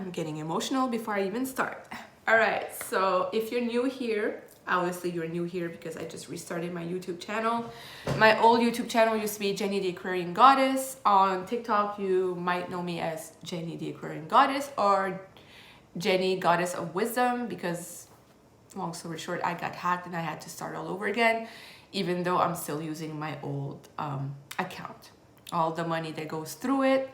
I'm getting emotional before I even start. All right, so if you're new here, obviously you're new here because I just restarted my YouTube channel. My old YouTube channel used to be Jenny the Aquarian Goddess. On TikTok, you might know me as Jenny the Aquarian Goddess or Jenny Goddess of Wisdom, because long story short, I got hacked and I had to start all over again, even though I'm still using my old account. All the money that goes through it,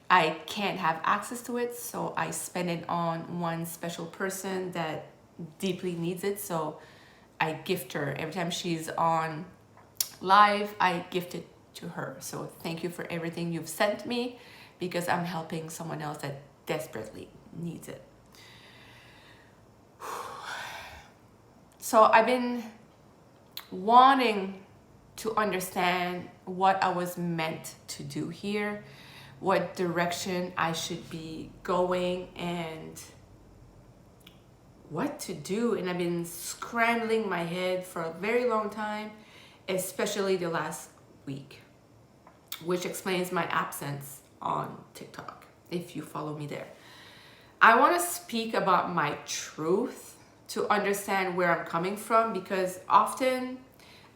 I can't have access to it, so I spend it on one special person that deeply needs it. So I gift her every time she's on live. I gift it to her. So thank you for everything you've sent me, because I'm helping someone else that desperately needs it. So I've been wanting to understand what I was meant to do here, what direction I should be going, and what to do. And I've been scrambling my head for a very long time, especially the last week, which explains my absence on TikTok, if you follow me there. I want to speak about my truth to understand where I'm coming from, because often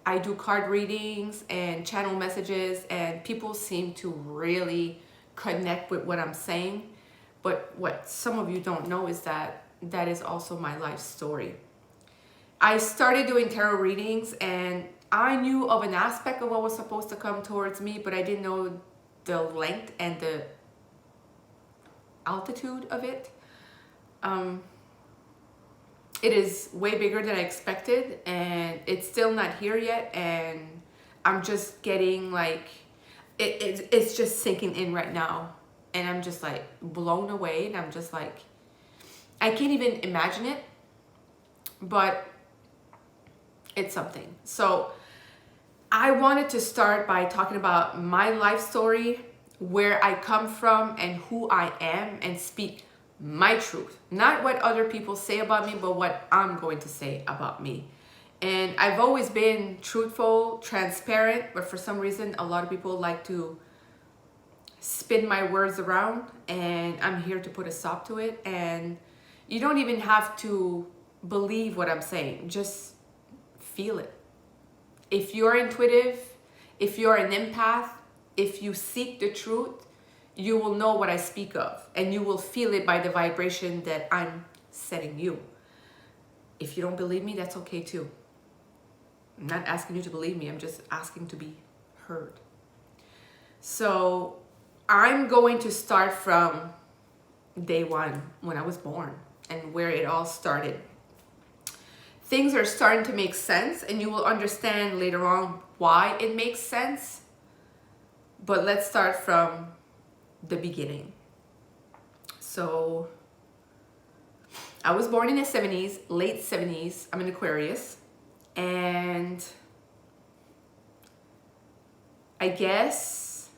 I do card readings and channel messages and people seem to really connect with what I'm saying. But what some of you don't know is that that is also my life story. I started doing tarot readings and I knew of an aspect of what was supposed to come towards me, but I didn't know the length and the altitude of it. It is way bigger than I expected, and it's still not here yet, and I'm just getting like, it's just sinking in right now, and I'm just like blown away, and I'm just like, I can't even imagine it, but it's something. So I wanted to start by talking about my life story, where I come from and who I am, and speak my truth, not what other people say about me, but what I'm going to say about me. And I've always been truthful, transparent, but for some reason a lot of people like to spin my words around, and I'm here to put a stop to it. And you don't even have to believe what I'm saying, just feel it. If you're intuitive, if you're an empath, if you seek the truth, you will know what I speak of, and you will feel it by the vibration that I'm setting you. If you don't believe me, that's okay too. I'm not asking you to believe me, I'm just asking to be heard. So I'm going to start from day one, when I was born, and where it all started. Things are starting to make sense, and you will understand later on why it makes sense. But let's start from the beginning. So I was born in the 70s, late 70s. I'm an Aquarius, and I guess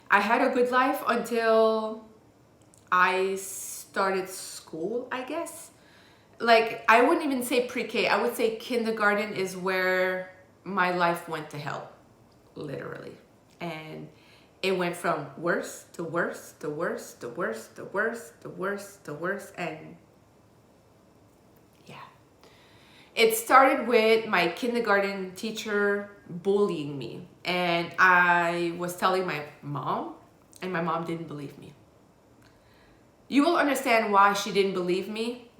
I had a good life until I started school, I guess. Like, I wouldn't even say pre-K, I would say kindergarten is where my life went to hell, literally. And it went from worse to worse to worse to worse to worse to worse to worse. And yeah, it started with my kindergarten teacher bullying me. And I was telling my mom, and my mom didn't believe me. You will understand why she didn't believe me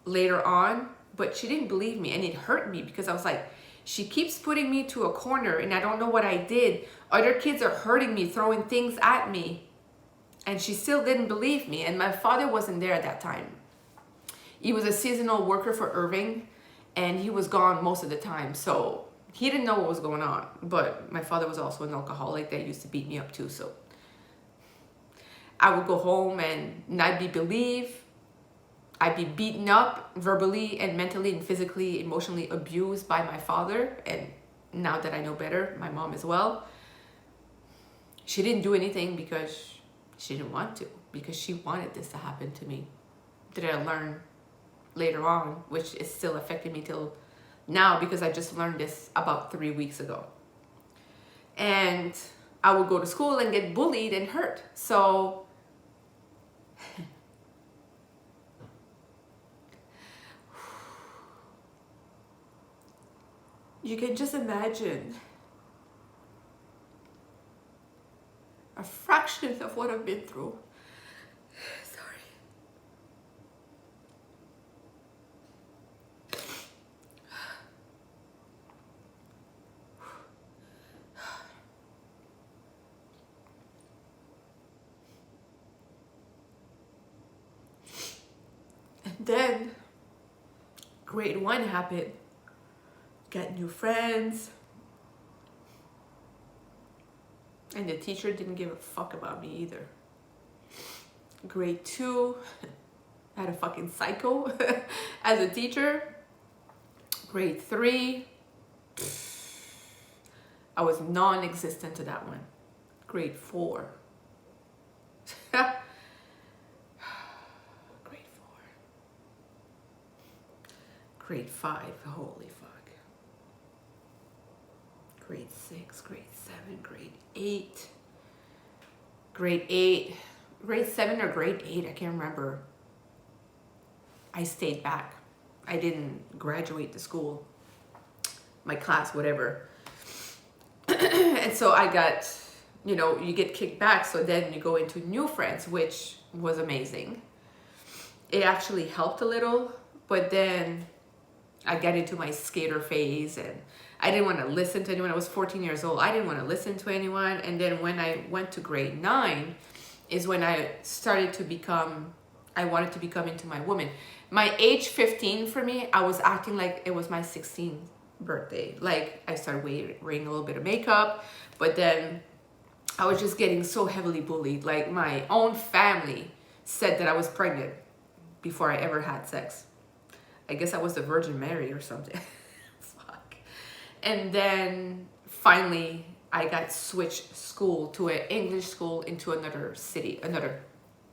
later on, but she didn't believe me, and it hurt me, because I was like, she keeps putting me to a corner and I don't know what I did. Other kids are hurting me, throwing things at me, and she still didn't believe me. And my father wasn't there at that time. He was a seasonal worker for Irving, and he was gone most of the time, so he didn't know what was going on. But my father was also an alcoholic that used to beat me up too, so I would go home and not be believed. I'd be beaten up verbally and mentally and physically, emotionally abused by my father. And now that I know better, my mom as well. She didn't do anything because she didn't want to, because she wanted this to happen to me. That I learned later on, which is still affecting me till now, because I just learned this about 3 weeks ago. And I would go to school and get bullied and hurt. So You can just imagine a fraction of what I've been through. Sorry. And then grade 1 happened. Got new friends. And the teacher didn't give a fuck about me either. Grade 2, I had a fucking psycho as a teacher. Grade 3, I was non-existent to that one. Grade 4. Grade 4. Grade 5, holy fuck. Grade 6, grade 7, grade 8. Grade 8, grade 7 or grade 8, I can't remember. I stayed back. I didn't graduate the school, my class, whatever. And so I got, you know, you get kicked back, so then you go into new friends, which was amazing. It actually helped a little, but then I got into my skater phase and I didn't want to listen to anyone. I was 14 years old. I didn't want to listen to anyone. And then when I went to grade 9 is when I started to become, I wanted to become into my woman. My age 15 for me, I was acting like it was my 16th birthday. Like I started wearing a little bit of makeup, but then I was just getting so heavily bullied. Like my own family said that I was pregnant before I ever had sex. I guess I was the Virgin Mary or something. Fuck. And then finally I got switched school to an English school into another city, another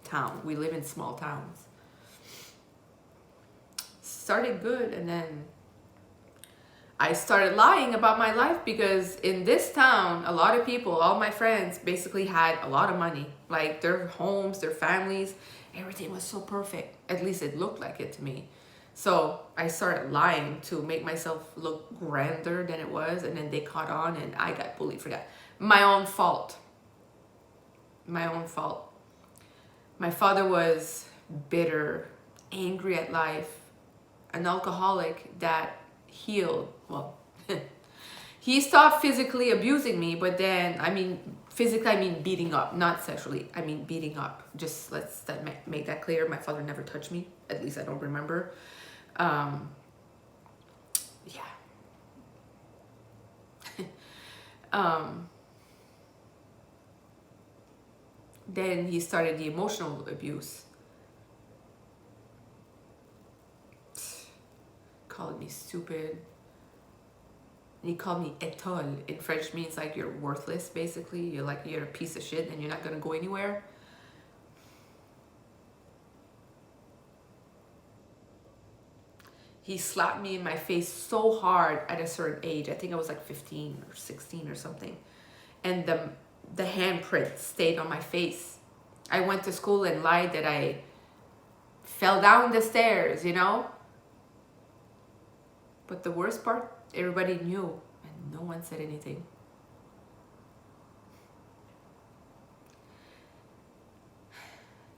town. We live in small towns. Started good, and then I started lying about my life because in this town, a lot of people, all my friends basically had a lot of money. Like their homes, their families, everything was so perfect. At least it looked like it to me. So I started lying to make myself look grander than it was, and then they caught on and I got bullied for that. My own fault. My own fault. My father was bitter, angry at life, an alcoholic that healed. Well, he stopped physically abusing me, but then, I mean, physically, I mean beating up, not sexually. I mean beating up. Just let's make that clear. My father never touched me. At least I don't remember. Yeah. Then he started the emotional abuse. Called me stupid. And he called me étoile. In French means like you're worthless, basically. You're a piece of shit and you're not gonna go anywhere. He slapped me in my face so hard at a certain age. I think I was like 15 or 16 or something. And the handprint stayed on my face. I went to school and lied that I fell down the stairs, you know? But the worst part, everybody knew and no one said anything.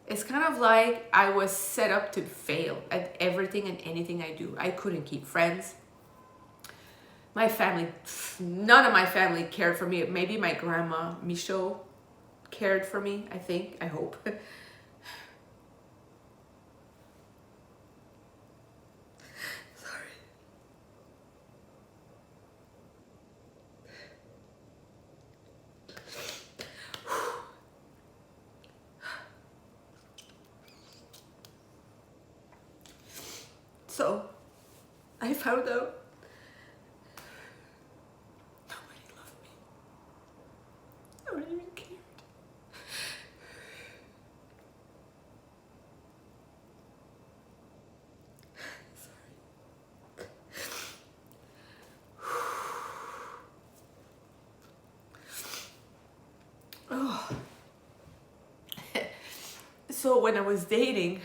It's kind of like I was set up to fail at everything and anything I do. I couldn't keep friends. My family, none of my family cared for me. Maybe my grandma, Michaud, cared for me, I think, I hope. Sorry. So, I found out nobody loved me. Nobody even cared. Sorry. Oh. So when I was dating,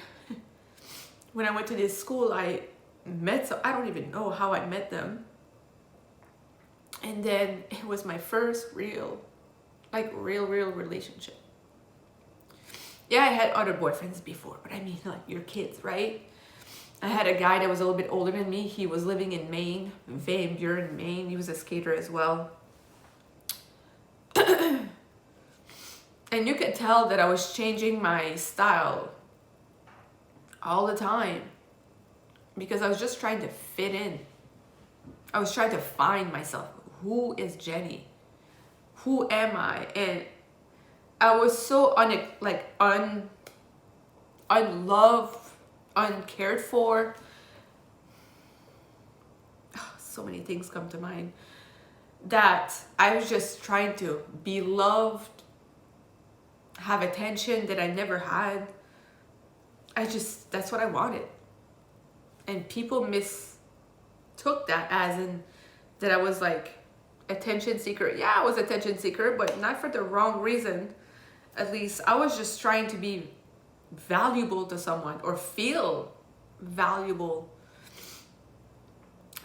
when I went to this school, I met some, I don't even know how I met them. And then it was my first real relationship. Yeah, I had other boyfriends before, but I mean, like, you're kids, right? I had a guy that was a little bit older than me. He was living in Maine, Van Buren, Maine. He was a skater as well. And you could tell that I was changing my style all the time because I was just trying to fit in. I was trying to find myself. Who is Jenny? Who am I? And I was so unloved, uncared for. So many things come to mind. That I was just trying to be loved, have attention that I never had. That's what I wanted. And people mistook that as in that I was like attention seeker. Yeah, I was attention seeker, but not for the wrong reason. At least I was just trying to be valuable to someone or feel valuable.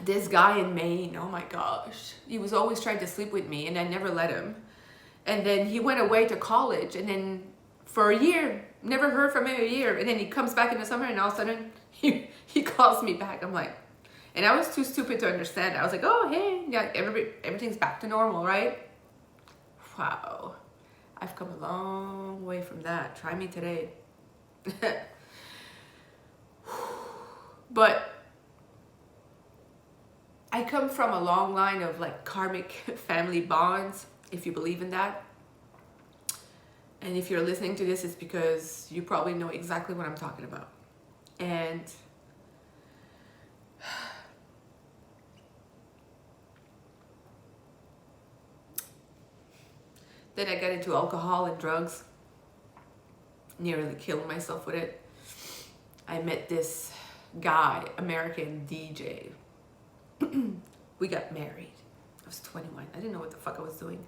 This guy in Maine, oh my gosh, he was always trying to sleep with me and I never let him. And then he went away to college, and then for a year, never heard from him a year, and then he comes back in the summer and all of a sudden he calls me back. I'm like, and I was too stupid to understand. I was like, oh hey, yeah, everything's back to normal, right? Wow, I've come a long way from that. Try me today. But I come from a long line of like karmic family bonds, if you believe in that. And if you're listening to this, it's because you probably know exactly what I'm talking about. And then I got into alcohol and drugs, nearly killed myself with it. I met this guy, American DJ. We got married. I was 21. I didn't know what the fuck I was doing.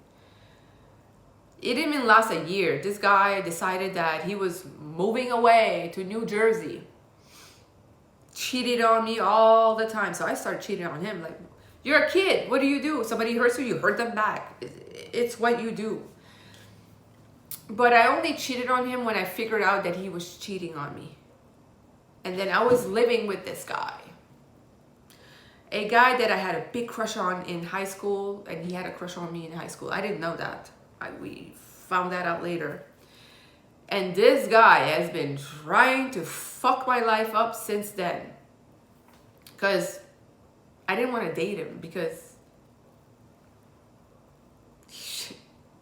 It didn't even last a year. This guy decided that he was moving away to New Jersey. Cheated on me all the time. So I started cheating on him. Like, you're a kid. What do you do? Somebody hurts you, you hurt them back. It's what you do. But I only cheated on him when I figured out that he was cheating on me. And then I was living with this guy. A guy that I had a big crush on in high school, and he had a crush on me in high school. I didn't know that. We found that out later. And this guy has been trying to fuck my life up since then. Because I didn't want to date him because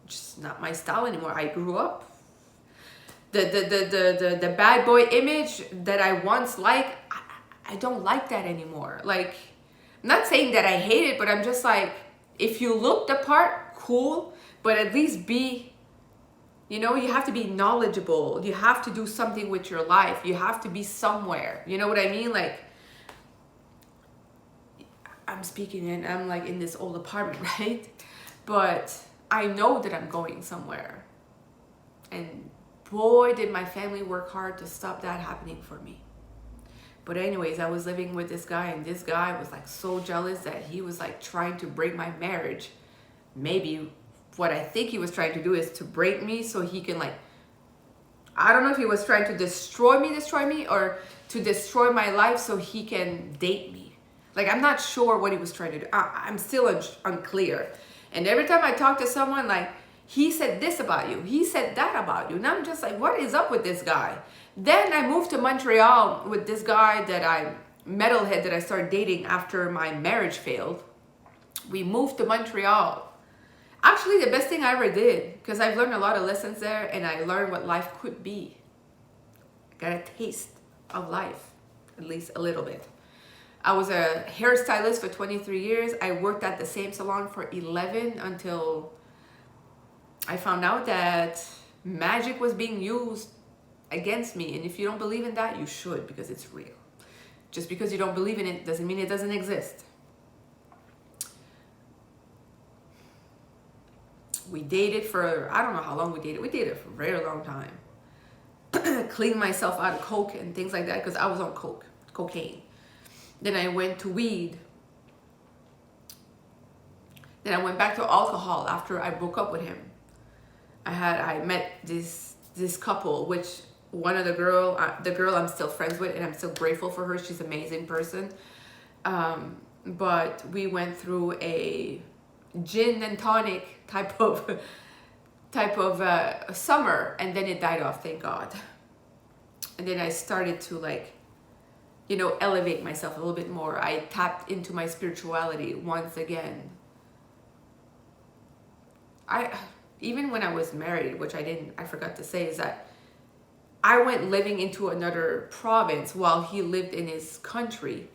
just not my style anymore. I grew up. The bad boy image that I once liked, I don't like that anymore. Like, I'm not saying that I hate it, but I'm just like, if you look the part, cool, but at least be, you have to be knowledgeable. You have to do something with your life. You have to be somewhere. You know what I mean? Like, I'm speaking and I'm like in this old apartment, right? But I know that I'm going somewhere. And boy, did my family work hard to stop that happening for me. But anyways, I was living with this guy, and this guy was like so jealous that he was like trying to break my marriage. Maybe what I think he was trying to do is to break me so he can like, I don't know if he was trying to destroy me or to destroy my life so he can date me. Like, I'm not sure what he was trying to do. I'm still unclear. And every time I talk to someone, like, he said this about you, he said that about you. And I'm just like, what is up with this guy? Then I moved to Montreal with this guy metalhead that I started dating after my marriage failed. We moved to Montreal. Actually, the best thing I ever did, because I've learned a lot of lessons there, and I learned what life could be. I got a taste of life, at least a little bit. I was a hairstylist for 23 years. I worked at the same salon for 11 until I found out that magic was being used against me. And if you don't believe in that, you should, because it's real. Just because you don't believe in it doesn't mean it doesn't exist. We dated for, I don't know how long we dated. We dated for a very long time. Cleaned myself out of coke and things like that because I was on cocaine. Then I went to weed. Then I went back to alcohol after I broke up with him. I met this couple, which one of the girl I'm still friends with, and I'm still grateful for her. She's an amazing person. But we went through a gin and tonic type of summer, and then it died off, thank God. And then I started to, like, you know, elevate myself a little bit more. I tapped into my spirituality once again. Even when I was married, which I forgot to say, is that I went living into another province while he lived in his country,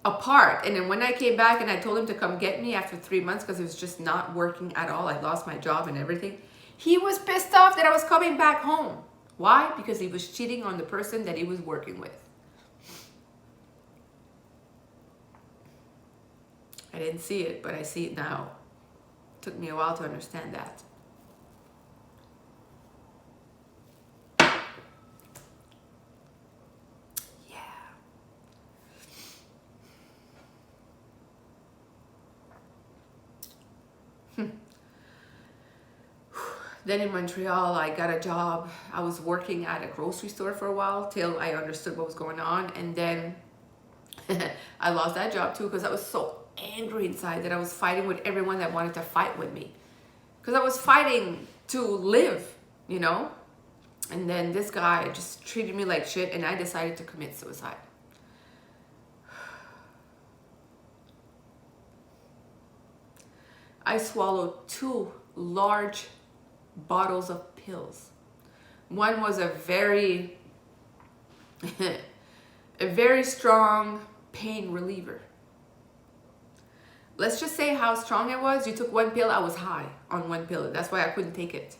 apart. And then when I came back and I told him to come get me after 3 months because it was just not working at all, I lost my job and everything, he was pissed off that I was coming back home. Why? Because he was cheating on the person that he was working with. I didn't see it, but I see it now. It took me a while to understand that. Then in Montreal, I got a job. I was working at a grocery store for a while till I understood what was going on. And then I lost that job too because I was so angry inside that I was fighting with everyone that wanted to fight with me. Because I was fighting to live, you know? And then this guy just treated me like shit, and I decided to commit suicide. I swallowed 2 large bottles of pills. One was a very strong pain reliever. Let's just say how strong it was. You took 1 pill, I was high on 1 pill. That's why I couldn't take it.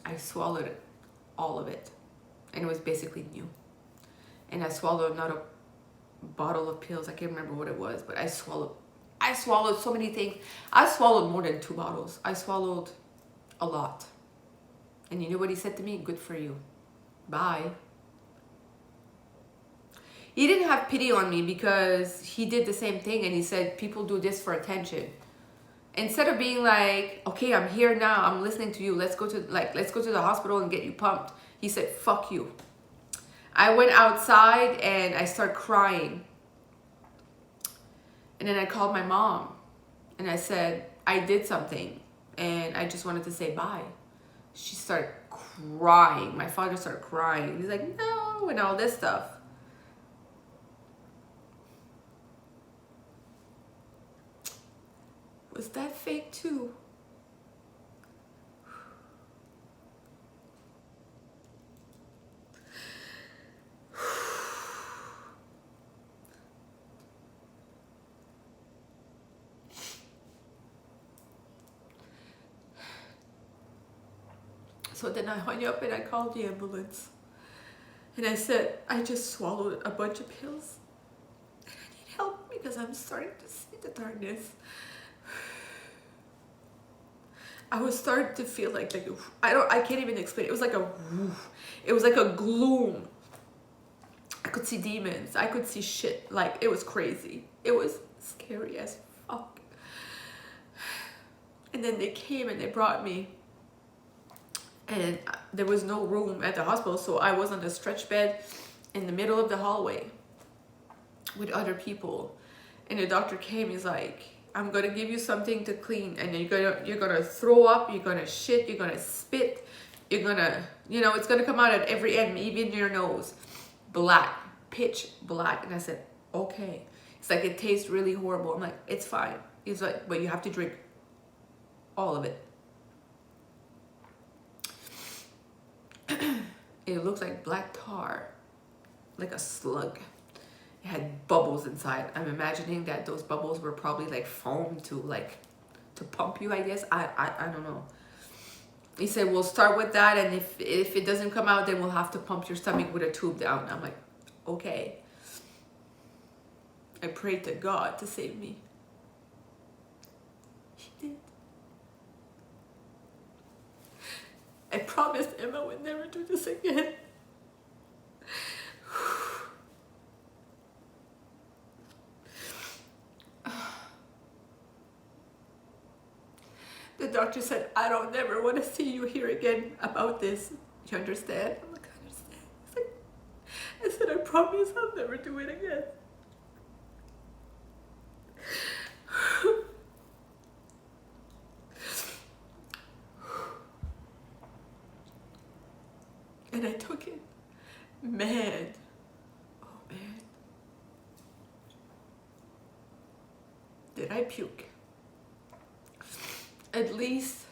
I swallowed it, all of it, and it was basically new. And I swallowed another bottle of pills. I can't remember what it was, but I swallowed so many things. I swallowed more than 2 bottles. I swallowed a lot. And you know what he said to me? Good for you. Bye. He didn't have pity on me because he did the same thing, and he said, people do this for attention. Instead of being like, okay, I'm here now, I'm listening to you, let's go to the hospital and get you pumped. He said, fuck you. I went outside and I started crying. And then I called my mom and I said, I did something and I just wanted to say bye. She started crying. My father started crying. He's like, no, and all this stuff. Was that fake too? So then I hung up and I called the ambulance. And I said, I just swallowed a bunch of pills. And I need help because I'm starting to see the darkness. I was starting to feel like I can't even explain. It was like a gloom. I could see demons. I could see shit. Like, it was crazy. It was scary as fuck. And then they came and they brought me. And there was no room at the hospital, so I was on a stretch bed in the middle of the hallway with other people. And the doctor came, he's like, I'm gonna give you something to clean, and you're gonna throw up, you're gonna shit, you're gonna spit, you're gonna, it's gonna come out at every end, even your nose. Black, pitch black. And I said, okay. It's like, it tastes really horrible. I'm like, it's fine. He's like, but you have to drink all of it. It looks like black tar, like a slug. It had bubbles inside. I'm imagining that those bubbles were probably like foam to pump you, I guess. I don't know. He said, we'll start with that, and if it doesn't come out, then we'll have to pump your stomach with a tube down. I'm like, okay. I prayed to God to save me. He did. I promised him I would never do this again. doctor said, I don't never want to see you here again about this. You understand? I'm like, I understand. I said, I promise I'll never do it again. And I took it. Man. Oh, man. Did I puke? At least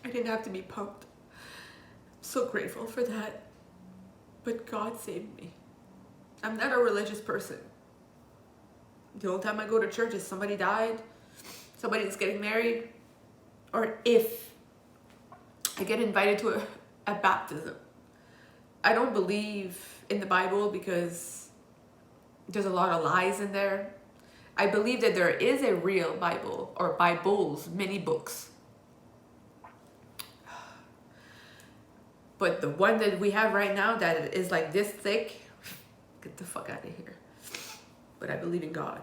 I didn't have to be pumped. I'm so grateful for that. But God saved me. I'm not a religious person. The only time I go to church is somebody died, somebody's getting married, or if I get invited to a baptism. I don't believe in the Bible because there's a lot of lies in there. I believe that there is a real Bible, or Bibles, many books. But the one that we have right now that is like this thick, get the fuck out of here. But I believe in God.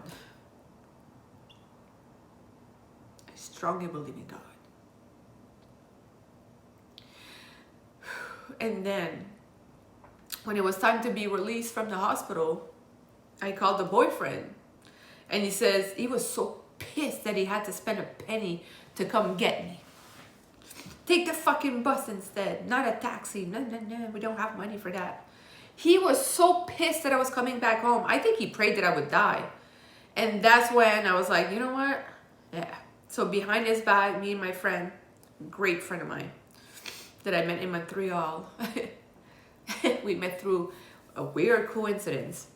I strongly believe in God. And then, when it was time to be released from the hospital, I called the boyfriend. And he says he was so pissed that he had to spend a penny to come get me. Take the fucking bus instead, not a taxi. No, we don't have money for that. He was so pissed that I was coming back home. I think he prayed that I would die. And that's when I was like, you know what? Yeah. So behind his back, me and my friend, great friend of mine, that I met in Montreal, we met through a weird coincidence.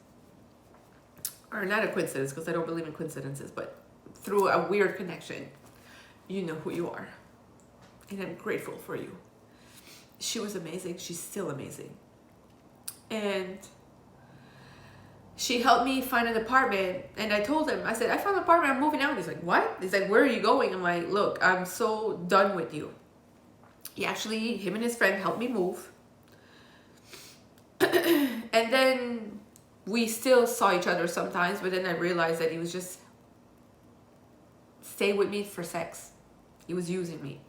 Or not a coincidence, because I don't believe in coincidences, but through a weird connection. You know who you are. And I'm grateful for you. She was amazing. She's still amazing. And she helped me find an apartment. And I told him, I said, I found an apartment, I'm moving out. He's like, what? He's like, where are you going? I'm like, look, I'm so done with you. Him and his friend helped me move. And then we still saw each other sometimes, but then I realized that he was just staying with me for sex. He was using me.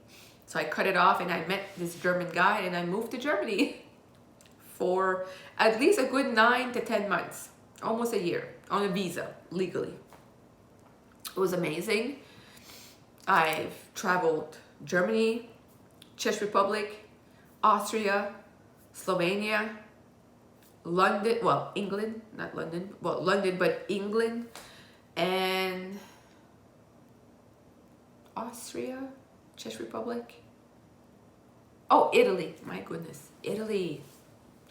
So I cut it off and I met this German guy and I moved to Germany for at least a good 9 to 10 months, almost a year, on a visa, legally. It was amazing. I've traveled Germany, Czech Republic, Austria, Slovenia, London, well, England, not London, well, London, but England, and Austria, Czech Republic. Oh, Italy, my goodness, Italy.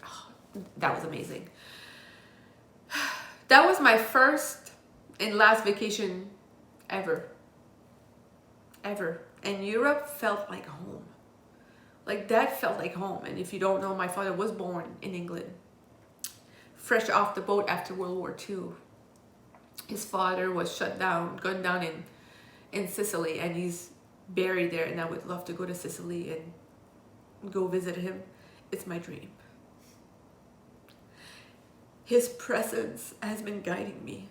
Oh, that was amazing. That was my first and last vacation ever. And Europe felt like home. Like that felt like home. And if you don't know, my father was born in England. Fresh off the boat after World War II. His father was gunned down in Sicily, and he's buried there, and I would love to go to Sicily and go visit him. It's my dream. His presence has been guiding me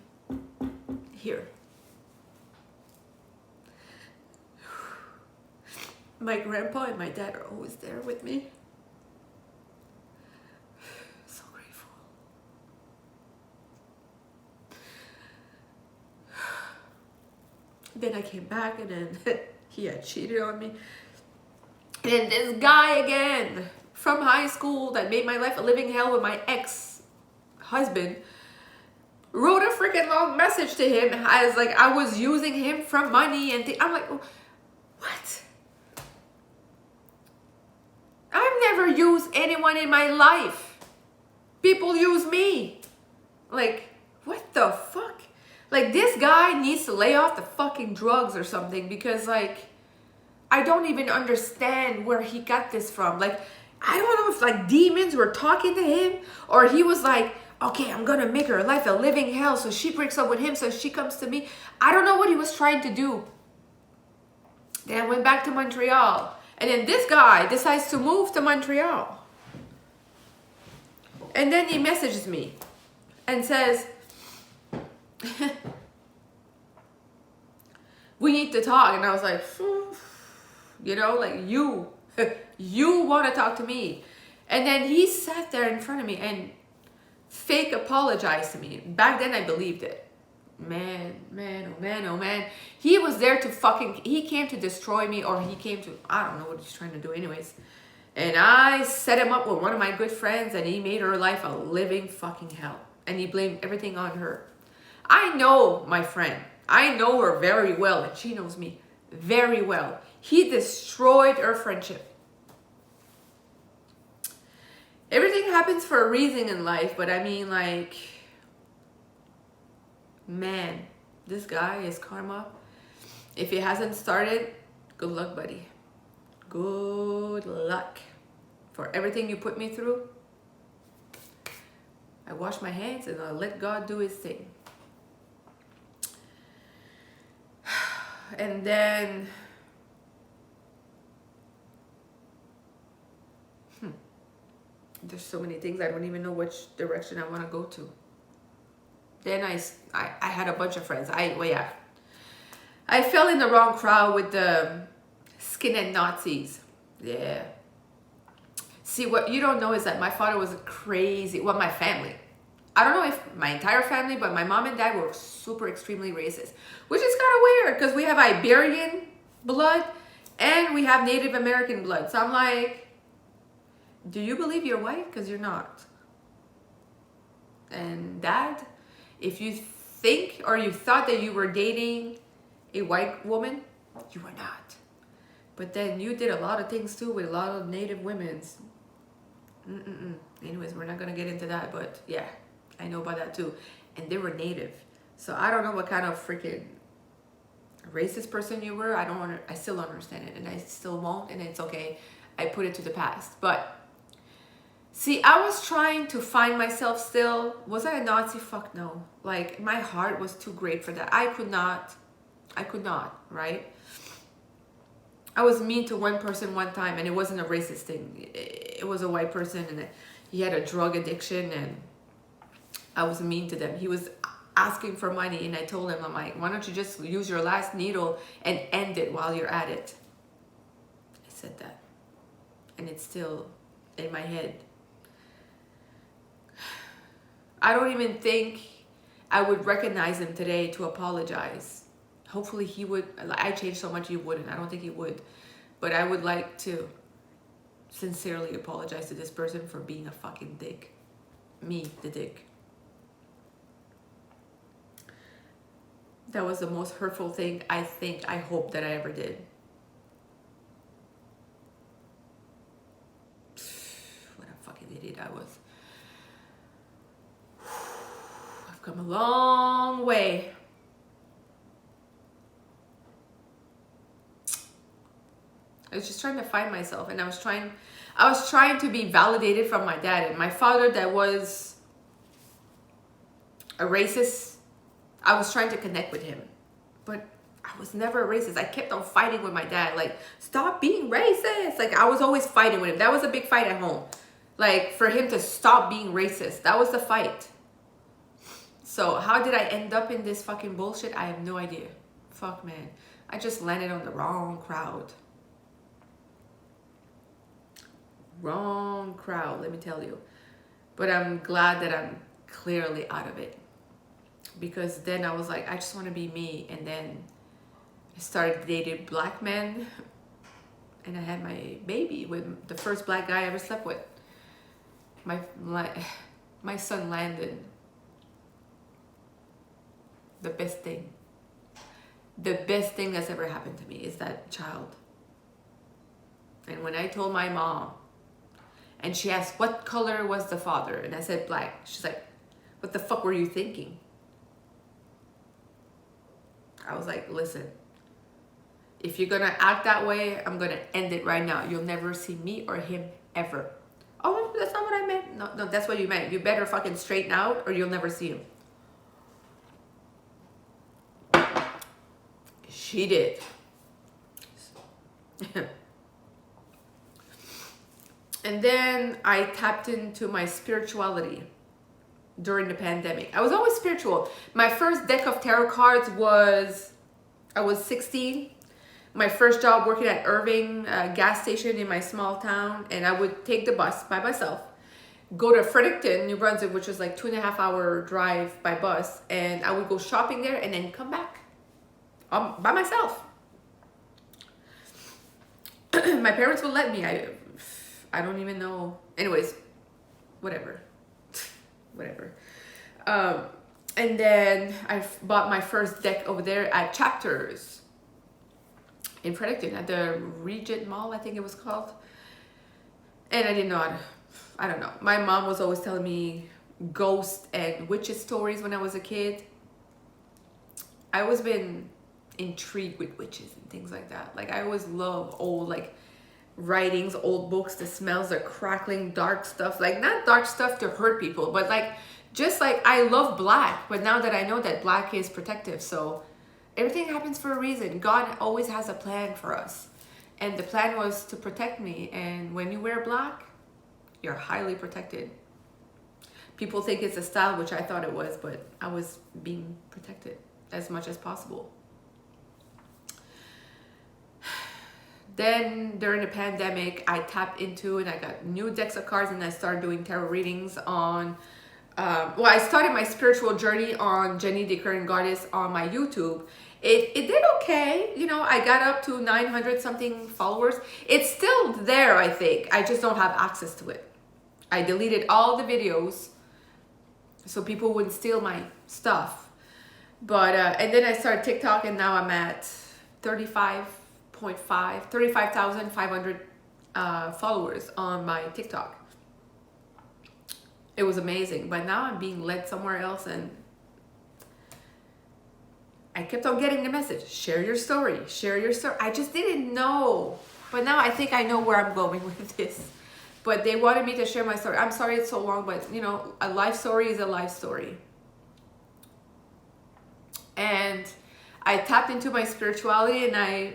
here. My grandpa and my dad are always there with me. So grateful. Then I came back, and then he had cheated on me. And this guy again from high school that made my life a living hell with my ex-husband wrote a freaking long message to him as like I was using him for money, and I'm like, what? I've never used anyone in my life. People use me. Like, what the fuck? Like, this guy needs to lay off the fucking drugs or something, because like I don't even understand where he got this from. Like, I don't know if like demons were talking to him, or he was like, okay, I'm gonna make her life a living hell, so she breaks up with him, so she comes to me. I don't know what he was trying to do. Then I went back to Montreal, and then this guy decides to move to Montreal. And then he messages me and says, we need to talk. And I was like, you know, like you, you want to talk to me. And then he sat there in front of me and fake apologized to me. Back then I believed it. Man, man, oh man, oh man. He was there to fucking, he came to destroy me, or he came to, I don't know what he's trying to do anyways. And I set him up with one of my good friends, and he made her life a living fucking hell. And he blamed everything on her. I know my friend. I know her very well, and she knows me very well. He destroyed her friendship. Everything happens for a reason in life, but I mean, like, man, this guy is karma. If it hasn't started, good luck, buddy. Good luck. For everything you put me through, I wash my hands and I let God do his thing. And then there's so many things, I don't even know which direction I want to go to. Then I had a bunch of friends. I fell in the wrong crowd with the skinhead Nazis. Yeah. See, what you don't know is that my father was a crazy, well, my family. I don't know if my entire family, but my mom and dad were super extremely racist, which is kind of weird because we have Iberian blood and we have Native American blood. So I'm like, do you believe you're white? Because you're not. And dad, if you think or you thought that you were dating a white woman, you were not. But then you did a lot of things too with a lot of Native women's. Anyways, we're not going to get into that, but yeah, I know about that too. And they were Native. So I don't know what kind of freaking racist person you were. I still don't understand it, and I still won't, and it's okay. I put it to the past. But see, I was trying to find myself still. Was I a Nazi? Fuck no. Like, my heart was too great for that. I could not, right? I was mean to one person one time, and it wasn't a racist thing. It was a white person, and he had a drug addiction, and I was mean to them. He was asking for money, and I told him, I'm like, why don't you just use your last needle and end it while you're at it? I said that, and it's still in my head. I don't even think I would recognize him today to apologize. Hopefully he would. I changed so much he wouldn't. I don't think he would. But I would like to sincerely apologize to this person for being a fucking dick. Me, the dick. That was the most hurtful thing I hope that I ever did. What a fucking idiot I was. I've come a long way. I was just trying to find myself, and I was trying to be validated from my dad. And my father, that was a racist, I was trying to connect with him, but I was never a racist. I kept on fighting with my dad, like, stop being racist. Like, I was always fighting with him. That was a big fight at home. Like, for him to stop being racist, that was the fight. So how did I end up in this fucking bullshit? I have no idea. Fuck, man. I just landed on the wrong crowd. Wrong crowd, let me tell you. But I'm glad that I'm clearly out of it. Because then I was like, I just want to be me. And then I started dating black men. And I had my baby with the first black guy I ever slept with. My son Landon. The best thing. The best thing that's ever happened to me is that child. And when I told my mom, and she asked, what color was the father? And I said, black. She's like, what the fuck were you thinking? I was like, listen, if you're going to act that way, I'm going to end it right now. You'll never see me or him ever. Oh, that's not what I meant. No, that's what you meant. You better fucking straighten out or you'll never see him. She did. And then I tapped into my spirituality during the pandemic. I was always spiritual. My first deck of tarot cards was, I was 16. my first job working at Irving gas station in my small town, and I would take the bus by myself, go to Fredericton, New Brunswick, which was like 2.5 hour drive by bus, and I would go shopping there and then come back by myself. My parents would let me. I don't even know. Anyways, whatever. Whatever. And then I bought my first deck over there at Chapters in Fredericton at the Regent Mall, I think it was called. And I didn't know how to, I don't know. My mom was always telling me ghost and witches stories when I was a kid. I always been intrigued with witches and things like that. Like I always love old like writings, old books, the smells, the crackling, dark stuff. Like not dark stuff to hurt people, but like just like I love black. But now that I know that black is protective, so everything happens for a reason. God always has a plan for us, and the plan was to protect me. And when you wear black, you're highly protected. People think it's a style, which I thought it was, but I was being protected as much as possible. Then during the pandemic, I tapped into and I got new decks of cards, and I started doing tarot readings on, well, I started my spiritual journey on Jenny the Current Goddess on my YouTube. It did okay. You know, I got up to 900 something followers. It's still there, I think. I just don't have access to it. I deleted all the videos so people wouldn't steal my stuff. But, and then I started TikTok, and now I'm at 35,500 followers on my TikTok. It was amazing, but now I'm being led somewhere else, and I kept on getting the message, share your story, share your story. I just didn't know, but now I think I know where I'm going with this. But they wanted me to share my story. I'm sorry it's so long, but you know, a life story is a life story. And I tapped into my spirituality, and I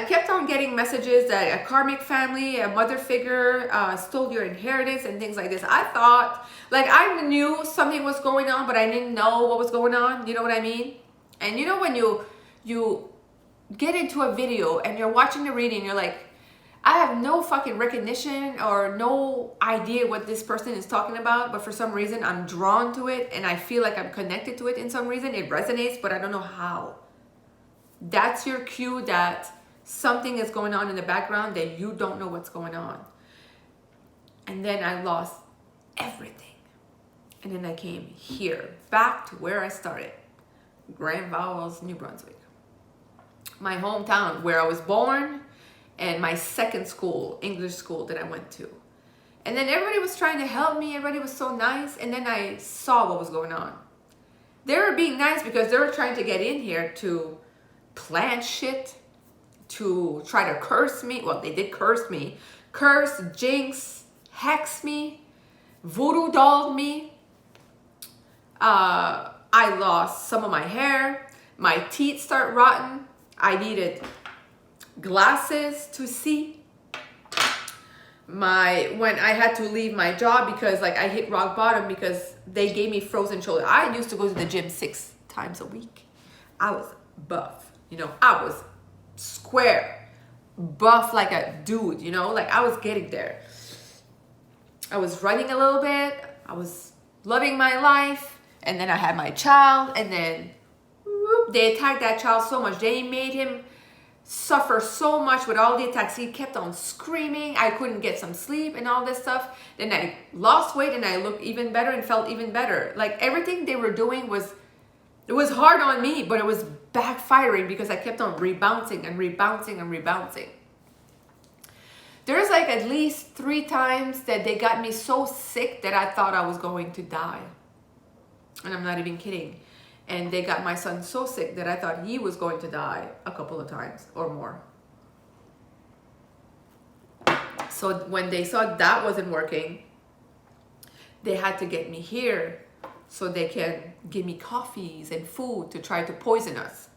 kept on getting messages that a karmic family, a mother figure stole your inheritance and things like this. I thought, like I knew something was going on, but I didn't know what was going on. You know what I mean? And you know when you get into a video and you're watching the reading, you're like, I have no fucking recognition or no idea what this person is talking about, but for some reason I'm drawn to it and I feel like I'm connected to it in some reason. It resonates, but I don't know how. That's your cue that something is going on in the background that you don't know what's going on. And then I lost everything. And then I came here, back to where I started. Grand Vowels, New Brunswick. My hometown, where I was born, and my second school, English school that I went to. And then everybody was trying to help me. Everybody was so nice. And then I saw what was going on. They were being nice because they were trying to get in here to plant shit, to try to curse me. Well, they did curse me. Curse, jinx, hex me, voodoo dolled me. I lost some of my hair. My teeth start rotten. I needed glasses to see. When I had to leave my job because like I hit rock bottom because they gave me frozen shoulder. I used to go to the gym 6 times a week. I was buff, you know, I was square, buff like a dude, you know, like I was getting there. I was running a little bit. I was loving my life. And then I had my child, and then whoop, they attacked that child so much. They made him suffer so much with all the attacks. He kept on screaming. I couldn't get some sleep and all this stuff. Then I lost weight and I looked even better and felt even better. Like everything they were doing it was hard on me, but it was backfiring because I kept on rebouncing and rebouncing and rebouncing. There's like at least 3 times that they got me so sick that I thought I was going to die. And I'm not even kidding. And they got my son so sick that I thought he was going to die a couple of times or more. So when they saw that wasn't working, they had to get me here so they can give me coffees and food to try to poison us.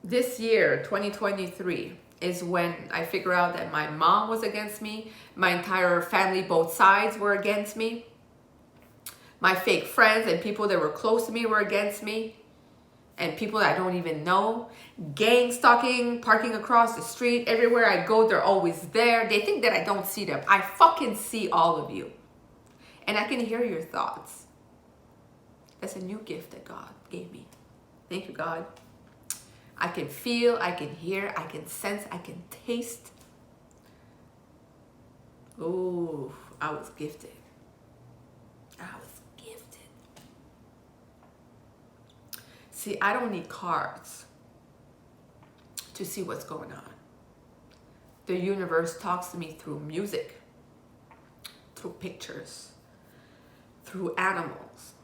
This year, 2023, is when I figure out that my mom was against me. My entire family, both sides, were against me. My fake friends and people that were close to me were against me. and people that I don't even know, gang stalking, parking across the street. Everywhere I go, they're always there. They think that I don't see them. I fucking see all of you. And I can hear your thoughts. That's a new gift that God gave me. Thank you, God. I can feel, I can hear, I can sense, I can taste. Oh, I was gifted. I was gifted. See, I don't need cards to see what's going on. The universe talks to me through music, through pictures, through animals,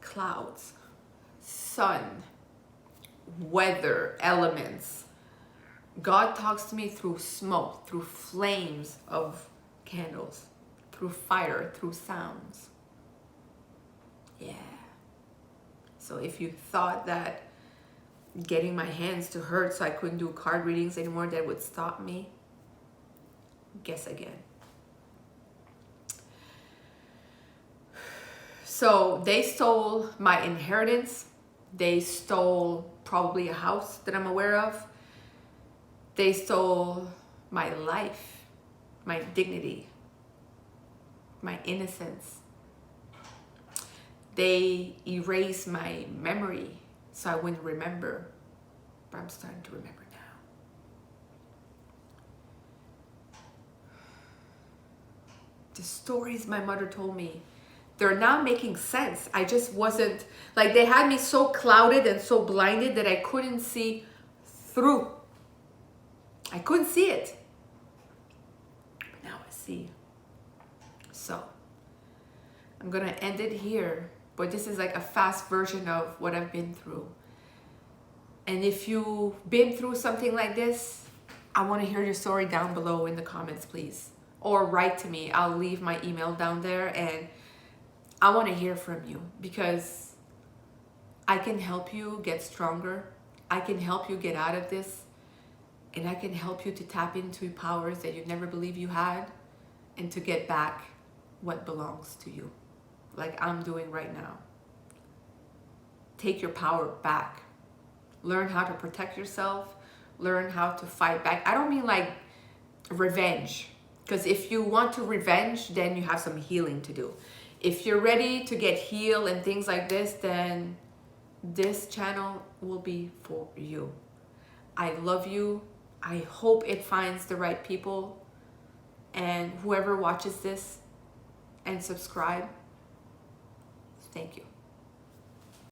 clouds, sun, weather, elements. God talks to me through smoke, through flames of candles, through fire, through sounds. Yeah. So if you thought that getting my hands to hurt so I couldn't do card readings anymore, that would stop me, guess again. So they stole my inheritance. They stole probably a house that I'm aware of. They stole my life, my dignity, my innocence. They erased my memory so I wouldn't remember, but I'm starting to remember now. The stories my mother told me, they're now making sense. I just wasn't, like, they had me so clouded and so blinded that I couldn't see through. I couldn't see it. But now I see. So, I'm going to end it here. But this is like a fast version of what I've been through. And if you've been through something like this, I want to hear your story down below in the comments, please. Or write to me. I'll leave my email down there, and I want to hear from you, because I can help you get stronger. I can help you get out of this. And I can help you to tap into powers that you never believed you had, and to get back what belongs to you, like I'm doing right now. Take your power back. Learn how to protect yourself. Learn how to fight back. I don't mean like revenge, because if you want to revenge, then you have some healing to do. If you're ready to get healed and things like this, then this channel will be for you. I love you. I hope it finds the right people, and whoever watches this and subscribe, thank you.